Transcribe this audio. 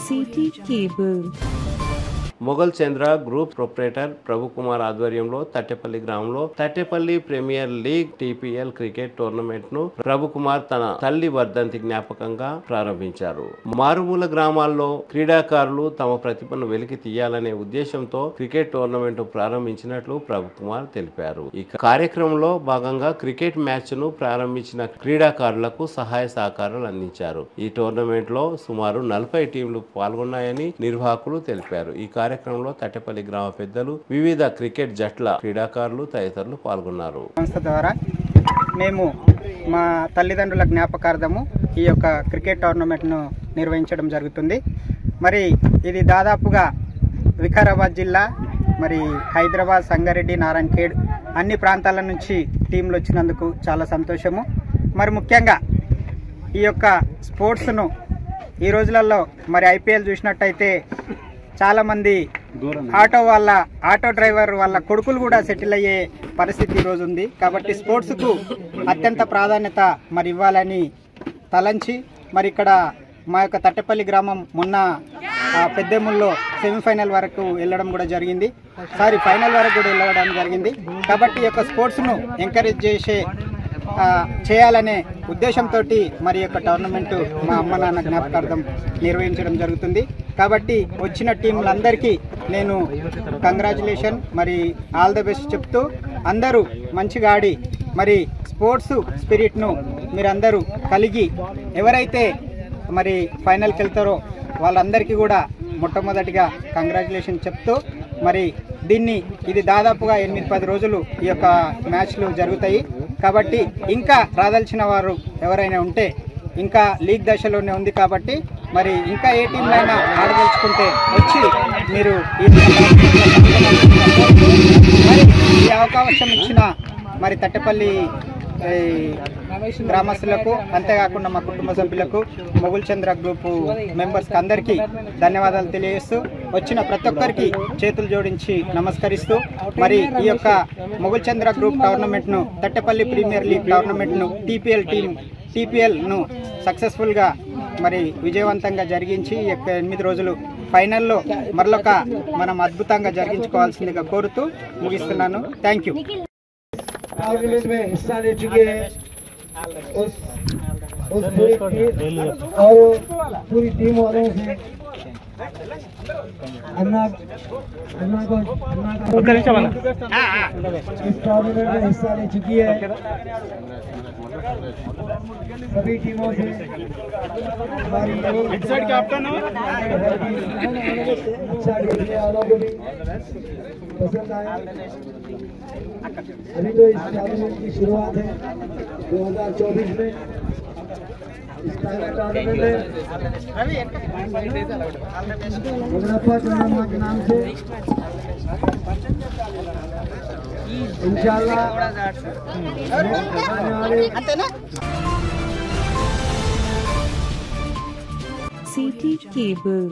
City cable Mughal Chandra group proprietor Prabhu Kumar ఆధ్వర్యంలో తట్టెపల్లి గ్రామంలో Tattepalli premier league TPL cricket tournament ను ప్రభు కుమార్ తన తల్లి వర్ధంతి జ్ఞాపకంగా ప్రారంభించారు. మారుమూల గ్రామాల్లో క్రీడాకారులు తమ ప్రతిభను వెలికి తీయాలనే ఉద్దేశంతో క్రికెట్ టోర్నమెంట్ ప్రారంభించినట్లు ప్రభు కుమార్ తెలిపారు. ఈ కార్యక్రమంలో భాగంగా క్రికెట్ మ్యాచ్ ను ప్రారంభించిన క్రీడాకారులకు సహాయ సహకారాలు అందించారు. ఈ టోర్నమెంట్ లో సుమారు 40 టీంలు పాల్గొన్నాయని నిర్వాహకులు తెలిపారు. ఈ కార్యక్రమంలో తట్టెపల్లి గ్రామ పెద్దలు, వివిధ క్రికెట్ జట్ల క్రీడాకారులు తదితరులు పాల్గొన్నారు. సంస్థ ద్వారా మేము మా తల్లిదండ్రుల జ్ఞాపకార్థము ఈ యొక్క క్రికెట్ టోర్నమెంట్ను నిర్వహించడం జరుగుతుంది. మరి ఇది దాదాపుగా వికారాబాద్ జిల్లా, మరి హైదరాబాద్, సంగారెడ్డి, నారాయణఖేడ్ అన్ని ప్రాంతాల నుంచి టీంలు వచ్చినందుకు చాలా సంతోషము. మరి ముఖ్యంగా ఈ యొక్క స్పోర్ట్స్ను ఈ రోజులలో మరి ఐపీఎల్ చూసినట్టయితే చాలామంది ఆటో డ్రైవర్ వాళ్ళ కొడుకులు కూడా సెటిల్ అయ్యే పరిస్థితి ఈరోజు ఉంది. కాబట్టి స్పోర్ట్స్కు అత్యంత ప్రాధాన్యత మరి ఇవ్వాలని తలంచి మరి ఇక్కడ మా యొక్క తట్టెపల్లి గ్రామం మొన్న పెద్దెముల్లో సెమీఫైనల్ వరకు వెళ్ళడం కూడా జరిగింది. ఫైనల్ వరకు కూడా వెళ్ళడం జరిగింది. కాబట్టి ఈ యొక్క స్పోర్ట్స్ను ఎంకరేజ్ చేయాలనే ఉద్దేశంతో మరి యొక్క టోర్నమెంట్ మా అమ్మ నాన్న జ్ఞాపకార్థం నిర్వహించడం జరుగుతుంది. కాబట్టి వచ్చిన టీంలందరికీ నేను కంగ్రాచులేషన్, మరి ఆల్ ద బెస్ట్ చెప్తూ అందరూ మంచిగా ఆడి మరి స్పోర్ట్స్ స్పిరిట్ను మీరందరూ కలిగి ఎవరైతే మరి ఫైనల్కి వెళ్తారో వాళ్ళందరికీ కూడా మొట్టమొదటిగా కంగ్రాచులేషన్ చెప్తూ మరి ఇది దాదాపుగా 8-10 రోజులు ఈ యొక్క మ్యాచ్లు జరుగుతాయి. కాబట్టి ఇంకా రాదల్చిన వారు ఎవరైనా ఉంటే ఇంకా లీగ్ దశలోనే ఉంది. కాబట్టి మరి ఇంకా ఏ టీంలైనా ఆడదలుచుకుంటే వచ్చి మీరు ఈ అవకాశం ఇచ్చిన మరి తట్టెపల్లి గ్రామస్తులకు, అంతేకాకుండా మా కుటుంబ సభ్యులకు, మొఘల్ చంద్ర గ్రూప్ మెంబర్స్కి అందరికీ ధన్యవాదాలు తెలియజేస్తూ వచ్చిన ప్రతి ఒక్కరికి చేతులు జోడించి నమస్కరిస్తూ మరి ఈ యొక్క Mughal Chandra group టోర్నమెంట్ను, Tattepalli premier league టోర్నమెంట్ను టీపీఎల్ను సక్సెస్ఫుల్గా మరి విజయవంతంగా జరిగించి 8 రోజులు ఫైనల్లో మరొక మనం అద్భుతంగా జరిగించుకోవాల్సిందిగా కోరుతూ ముగిస్తున్నాను. Thank you. में हिस्सा ले चुके हैं उस और पूरी टीम वालों से अन्ना इस टूर्नामेंट में हिस्सा ले चुकी है. सभी टीमों से हमारी वालों को भी पसंद आया. अभी तो इस टूर्नामेंट की शुरुआत है 2024 में. इस टूर्नामेंट में मुगलप्पा टूर्नामेंट के नाम से इंशाल्लाह सिटी केबल